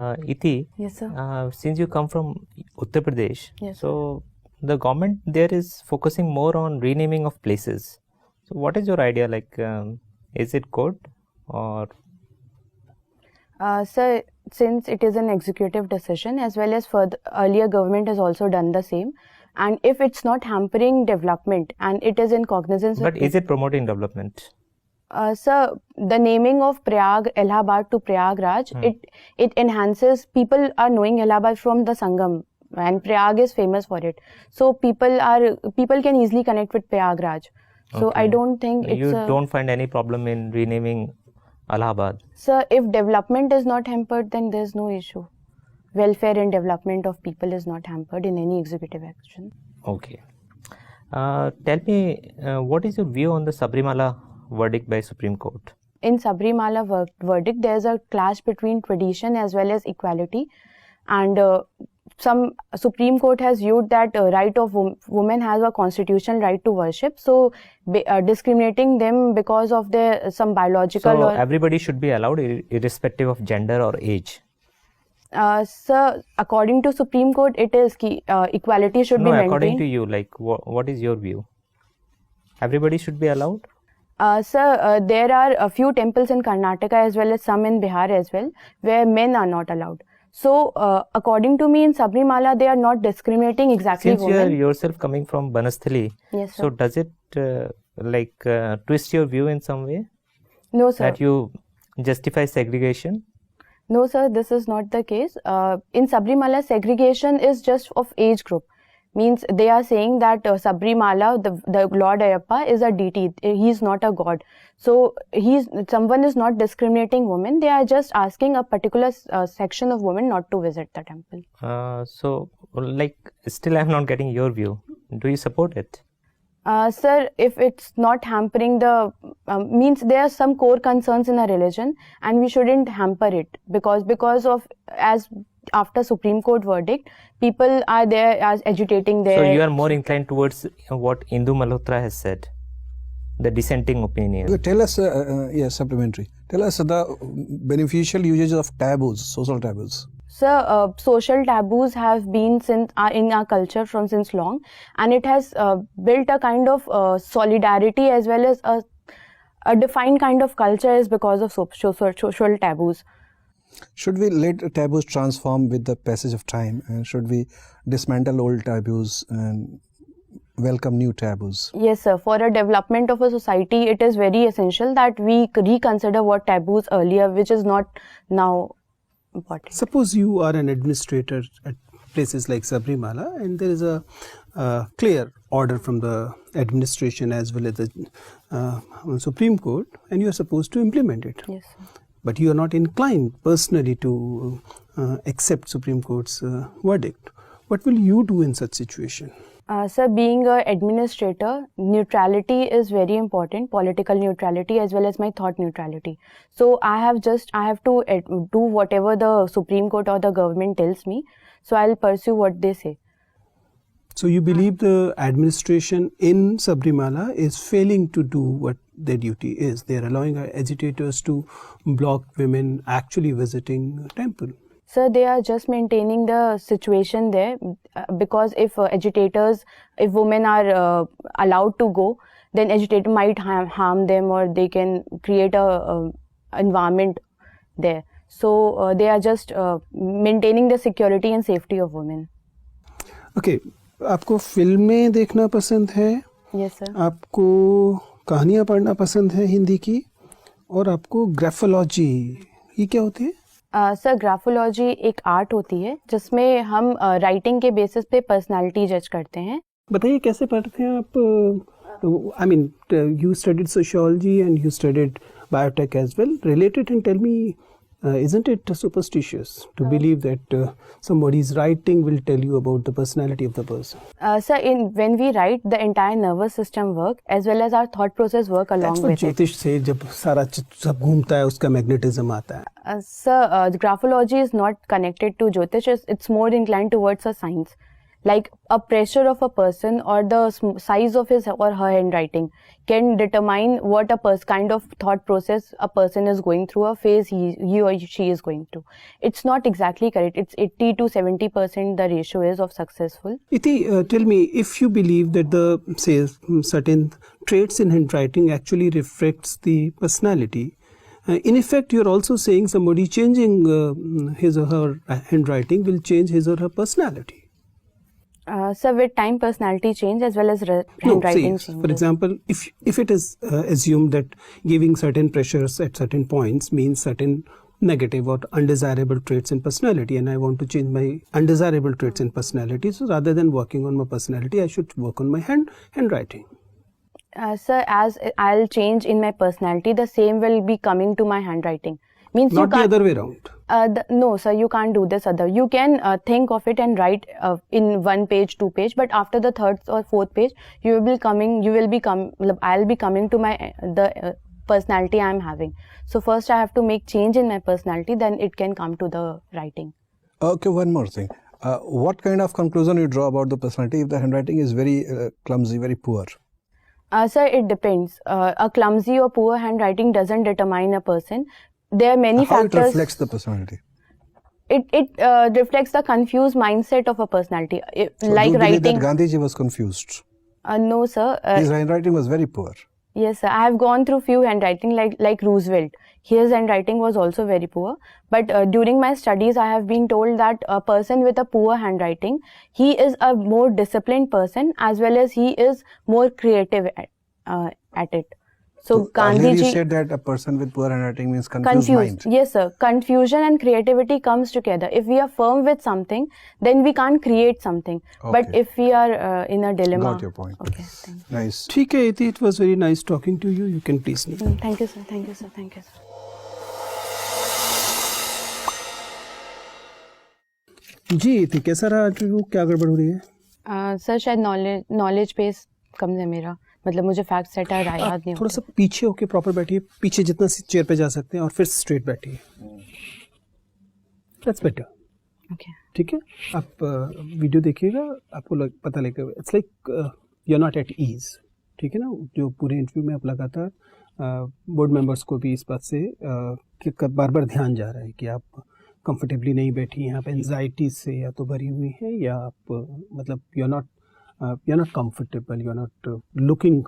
Iti, Yes, sir. since you come from Uttar Pradesh, Yes, so the government there is focusing more on renaming of places. So what is your idea? Like, is it good or? Sir, since it is an executive decision, as well as for the earlier government has also done the same, and if it's not hampering development and it is in cognizance But of is it promoting development? sir, the naming of Prayag, Allahabad to Prayagraj, it enhances, people are knowing Allahabad from the Sangam, and Prayag is famous for it. So people can easily connect with Prayagraj. So I Okay. don't think You don't find any problem in renaming Allahabad? Sir, if development is not hampered, then there's no issue. Welfare and development of people is not hampered in any executive action. Okay. Tell me, what is your view on the Sabrimala verdict by Supreme Court? In Sabrimala verdict, there's a clash between tradition as well as equality, and some Supreme Court has viewed that right of women has a constitutional right to worship, so discriminating them because of their some biological. So everybody should be allowed irrespective of gender or age. Sir, according to Supreme Court, it is equality should be maintained. According to you, like what is your view? Everybody should be allowed? Sir, there are a few temples in Karnataka as well as some in Bihar as well, where men are not allowed. So, according to me, in Sabrimala, they are not discriminating exactly Since women. you are yourself coming from Banasthali, Yes, sir. so does it twist your view in some way? No, sir. That you justify segregation? No, sir, this is not the case. In Sabrimala, segregation is just of age group. Means they are saying that Sabrimala, the Lord Ayyappa is a deity. He is not a god. So someone is not discriminating women. They are just asking a particular section of women not to visit the temple. So, like, still I am not getting your view. Do you support it? Sir, if it's not hampering the means there are some core concerns in a religion, and we shouldn't hamper it because of as after Supreme Court verdict, people are there as agitating there. So you are more inclined towards what Indu Malhotra has said, the dissenting opinion. Tell us, supplementary. Tell us the beneficial usages of taboos, social taboos. Sir, social taboos have been in our culture since long, and it has built a kind of solidarity as well as a defined kind of culture is because of social taboos. Should we let taboos transform with the passage of time, and should we dismantle old taboos and welcome new taboos? Yes, sir. For a development of a society, it is very essential that we reconsider what taboos earlier, which is not now important. Suppose you are an administrator at places like Sabrimala, and there is a clear order from the administration as well as the Supreme Court, and you are supposed to implement it. Yes, sir. But you are not inclined personally to accept Supreme Court's verdict. What will you do in such situation? Sir, being an administrator, neutrality is very important, political neutrality as well as my thought neutrality. So I have to do whatever the Supreme Court or the government tells me. So I'll pursue what they say. So you believe the administration in Sabrimala is failing to do what their duty is. They are allowing agitators to block women actually visiting temple. Sir, they are just maintaining the situation there because if women are allowed to go, then agitator might harm them, or they can create a environment there. So they are just maintaining the security and safety of women. Okay, आपको फिल्में देखना पसंद है? Yes, sir. आपको कहानियाँ पढ़ना पसंद है हिंदी की, और आपको ग्राफोलॉजी, ये क्या होती है? सर, ग्राफोलॉजी एक आर्ट होती है जिसमें हम राइटिंग के बेसिस पे पर्सनालिटी जज करते हैं. बताइए कैसे पढ़ते हैं आप? I mean, you studied sociology and you studied biotech as well. Relate it and tell me, isn't it superstitious to believe that somebody's writing will tell you about the personality of the person? Sir, when we write, the entire nervous system work as well as our thought process work along with it. ज्योतिष से जब सारा सब घूमता है उसका magnetism आता है. Sir, graphology is not connected to Jyotish. It's more inclined towards a science. like a pressure of a person or the size of his or her handwriting can determine what kind of thought process a person is going through, a phase he or she is going through. It's not exactly correct. It's 80 to 70% the ratio is of successful. Iti, tell me, if you believe that the, say, certain traits in handwriting actually reflects the personality, in effect, you're also saying somebody changing his or her handwriting will change his or her personality. So with time, personality change as well as handwriting changes. For example, if it is assumed that giving certain pressures at certain points means certain negative or undesirable traits in personality, and I want to change my undesirable traits in personality, so rather than working on my personality, I should work on my handwriting. Sir, as I'll change in my personality, the same will be coming to my handwriting. Means Not you the can't, other way around. No, sir, you can't do this other. You can think of it and write in 1 page, 2 page, but after the 3rd or 4th page, I'll be coming to my the personality I'm having. So first I have to make change in my personality, then it can come to the writing. Okay, one more thing. What kind of conclusion you draw about the personality if the handwriting is very clumsy, very poor? Sir, it depends. A clumsy or poor handwriting doesn't determine a person. There are many How factors. it reflects the personality? It reflects the confused mindset of a personality. So Like do you believe writing. that Gandhiji was confused? No, sir. His handwriting was very poor. Yes, sir. I have gone through few handwriting like Roosevelt. His handwriting was also very poor. But during my studies, I have been told that a person with a poor handwriting, he is a more disciplined person as well as he is more creative at it. So earlier you Gandhiji said that a person with poor handwriting means confused mind. Yes, sir. Confusion and creativity comes together. If we are firm with something, then we can't create something. But Okay. if we are in a dilemma. Got your point. Okay, thank you. Nice. ठीक है, Iti, it was very nice talking to you. You can please leave. Thank you, sir. Thank you, sir. Thank you, sir. जी इति, कैसा रहा interview? क्या गड़बड़ हो रही है? सर शायद नॉलेज बेस कम है मेरा, मतलब मुझे फैक्ट सेट याद नहीं थोड़ा सा पीछे होके प्रॉपर बैठिए, पीछे जितना चेयर पे जा सकते हैं, और फिर स्ट्रेट बैठिए. That's better. ओके. ठीक है, आप वीडियो देखिएगा, आपको पता लगेगा. It's like you are not at ease. ठीक है ना. जो पूरे इंटरव्यू में आप लगातार बोर्ड मेंबर्स को भी इस बात से बार बार ध्यान जा रहा है कि आप कंफर्टेबली नहीं बैठी हैं, आप एंजाइटी से या तो भरी हुई हैं, या आप मतलब you are not comfortable, you are not looking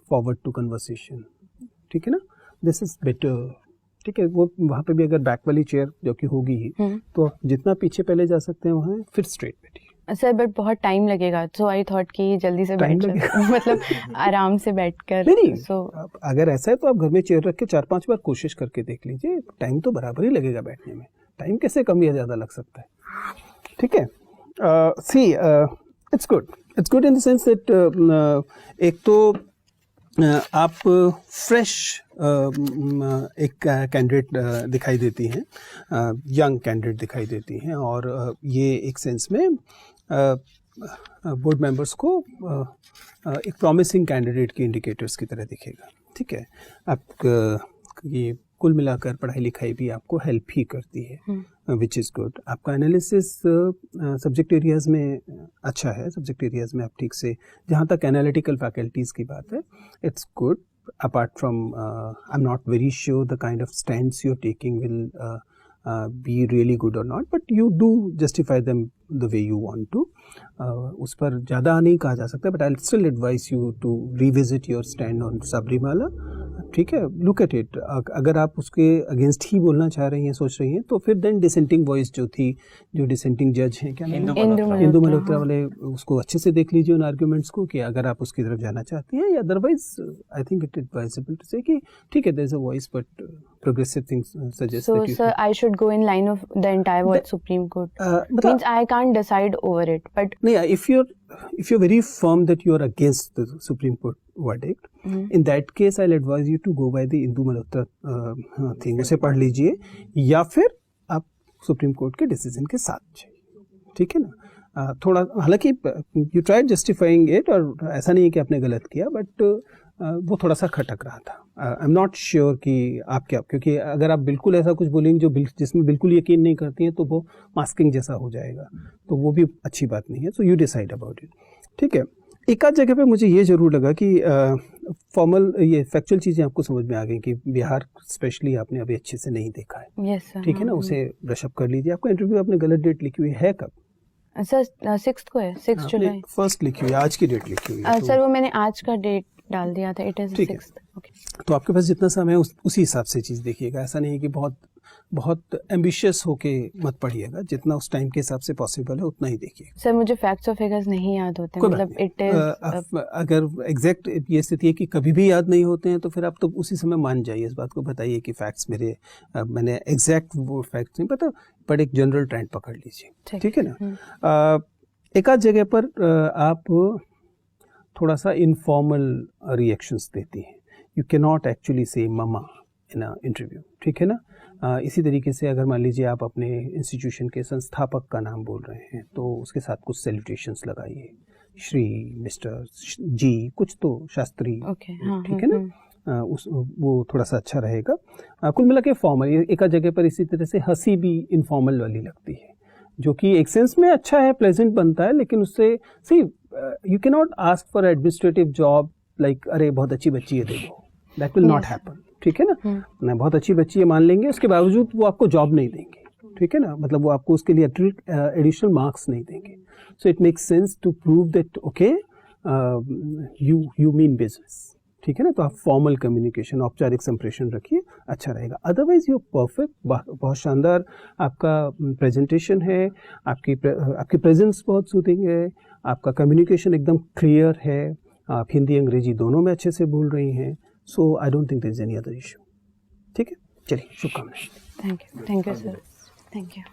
forward to conversation. ठीक है ना. This is better. ठीक है. वो वहाँ पे भी अगर बैक वाली चेयर जो कि होगी ही, तो जितना पीछे पहले जा सकते हैं वहाँ, फिर स्ट्रेट बैठिए. सर बट बहुत टाइम लगेगा, सो आई थॉट कि जल्दी से बैठ मतलब आराम से बैठकर. नहीं, सो अगर ऐसा है तो आप घर में चेयर रख के 4-5 बार कोशिश करके देख लीजिए. टाइम तो बराबर ही लगेगा बैठने में. टाइम कैसे कम या ज़्यादा लग सकता है. ठीक है. See it's good in the sense that एक तो आप फ्रेश एक कैंडिडेट दिखाई देती हैं, यंग कैंडिडेट दिखाई देती हैं, और ये एक सेंस में बोर्ड मेंबर्स को एक प्रॉमिसिंग कैंडिडेट की इंडिकेटर्स की तरह दिखेगा. ठीक है. आप ये कुल मिलाकर पढ़ाई लिखाई भी आपको हेल्प ही करती है, विच इज़ गुड. आपका एनालिसिस सब्जेक्ट एरियाज में अच्छा है. सब्जेक्ट एरियाज में आप ठीक से, जहाँ तक एनालिटिकल फैकल्टीज़ की बात है, it's good. apart from I'm not very sure the kind of stance you're taking will be really good or not, but you do justify them the way you want to. उस पर ज़्यादा नहीं कहा जा सकता, but I'll still advise you to revisit your stand on Sabrimala. ठीक है. Look at it. अगर आप उसके अगेंस्ट ही बोलना चाह रही हैं, सोच रही हैं, तो फिर देन डिसेंटिंग वॉइस जो थी, जो डिसेंटिंग जज हैं, क्या इंदु मल्होत्रा वाले, उसको अच्छे से देख लीजिए उन आर्ग्यूमेंट्स को, कि अगर आप उसकी तरफ जाना चाहती हैं, या otherwise I think it advisable to say कि ठीक है, there is a voice but progressive things suggest so that you sir I should go in line of the entire word Supreme Court. Means I can't decide over it, but yeah, if you're very firm that you are against the Supreme Court verdict, in that case I'll advise you to go by the Indu Malhotra thing. उसे पढ़ लीजिए, या फिर आप supreme court के decision के साथ जाइए. ठीक है ना. थोड़ा, हालांकि you tried justifying it, और ऐसा नहीं है कि आपने गलत किया, बट वो थोड़ा सा खटक रहा था. आई एम नॉट श्योर कि आप क्या, क्योंकि अगर आप बिल्कुल ऐसा कुछ बोलेंगे जो जिसमें बिल्कुल यकीन नहीं करती हैं तो वो मास्किंग जैसा हो जाएगा, तो वो भी अच्छी बात नहीं है. So you decide about it. ठीक है. एक आध जगह पे मुझे ये ज़रूर लगा कि फॉर्मल ये फैक्चुअल चीज़ें आपको समझ में आ गई कि बिहार स्पेशली आपने अभी अच्छे से नहीं देखा है. Yes sir. ठीक है ना, उसे ब्रशअप कर लीजिए. आपका इंटरव्यू आपने गलत डेट लिखी हुई है कब? सर 6th को है, 6 जुलाई. फर्स्ट लिखी हुई है, आज की डेट लिखी हुई है. सर वो मैंने आज का डेट डाल दिया था. इट इज ठीक है. 6th. ओके. तो आपके पास जितना समय है उसी हिसाब से चीज़ देखिएगा. ऐसा नहीं है कि बहुत एम्बिशियस होके मत पढ़िएगा. जितना उस टाइम के हिसाब से पॉसिबल है उतना ही देखिए. सर मुझे फैक्ट्स और फिगर्स नहीं याद होते, मतलब इट इज अगर एग्जैक्ट ये स्थिति है कि कभी भी याद नहीं होते हैं तो फिर आप तो उसी समय मान जाइए. इस बात को बताइए कि फैक्ट्स मैंने एग्जैक्ट वो फैक्ट्स नहीं पता, बट एक जनरल ट्रेंड पकड़ लीजिए. ठीक है ना. एक आध जगह पर आप थोड़ा सा इनफॉर्मल रिएक्शंस देती हैं. यू कैन नॉट एक्चुअली से ममा इन अ इंटरव्यू. ठीक है ना. इसी तरीके से अगर मान लीजिए आप अपने इंस्टीट्यूशन के संस्थापक का नाम बोल रहे हैं तो उसके साथ कुछ सैल्यूटेशंस लगाइए. श्री, मिस्टर, जी, कुछ तो शास्त्री. ओके. हाँ. ठीक है ना. वो थोड़ा सा अच्छा रहेगा. कुल मिला के फॉर्मल. एक आध जगह पर इसी तरह से हंसी भी इनफॉर्मल वाली लगती है, जो कि एक सेंस में अच्छा है, प्लेजेंट बनता है, लेकिन उससे see you can not ask for administrative job like अरे बहुत अच्छी बच्ची है देखो. That will not happen. ठीक है ना. बहुत अच्छी बच्ची है मान लेंगे, उसके बावजूद वो आपको जॉब नहीं देंगे. ठीक है ना. मतलब वो आपको उसके लिए एडिशनल मार्क्स नहीं देंगे. So it makes sense to prove that okay you mean business. ठीक है ना. तो आप फॉर्मल कम्युनिकेशन, औपचारिक संप्रेषण रखिए, अच्छा रहेगा. Otherwise you perfect. बहुत शानदार आपका प्रेजेंटेशन है, आपकी प्रेजेंस बहुत सूथिंग है, आपका कम्युनिकेशन एकदम क्लियर है, आप हिंदी अंग्रेजी दोनों में अच्छे से बोल रही हैं. So I don't think there is any other issue. ठीक है. चलिए, शुभकामनाएं. Thank you sir. Thank you.